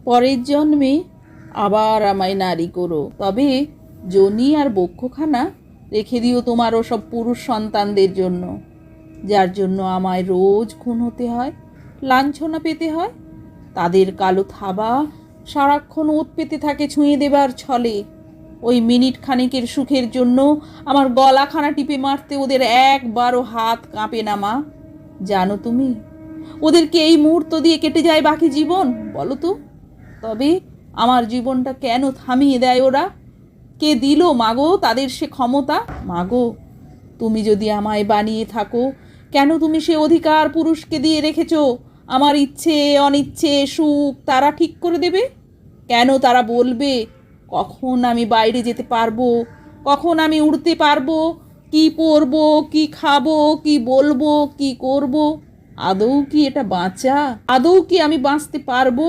পরের জন্মে আবার আমায় নারী করো, তবে যোনি আর বক্ষখানা রেখে দিও তোমার ওসব পুরুষ সন্তানদের জন্য, যার জন্য আমায় রোজ খুন হতে হয়, লাঞ্ছনা পেতে হয়। তাদের কালো থাবা সারাক্ষণ ওত পেতে থাকে ছুঁয়ে দেবার ছলে। ওই মিনিট খানিকের সুখের জন্য আমার গলাখানা টিপে মারতে ওদের একবারও হাত কাঁপে না মা। জানো তুমি, ওদেরকে এই মুহূর্ত দিয়ে কেটে যায় বাকি জীবন, বলো তো? তবে আমার জীবনটা কেন থামিয়ে দেয় ওরা? কে দিল মাগো তাদের সে ক্ষমতা? মাগো, তুমি যদি আমায় বানিয়ে থাকো, কেন তুমি সে অধিকার পুরুষকে দিয়ে রেখেছো? আমার ইচ্ছে অনিচ্ছে সুখ তারা ঠিক করে দেবে? কেন তারা বলবে কখন আমি বাইরে যেতে পারবো, কখন আমি উড়তে পারবো, কি পরবো, কি খাবো, কি বলবো, কি করব? আদৌ কি এটা বাঁচা? আদৌ কি আমি বাঁচতে পারবো?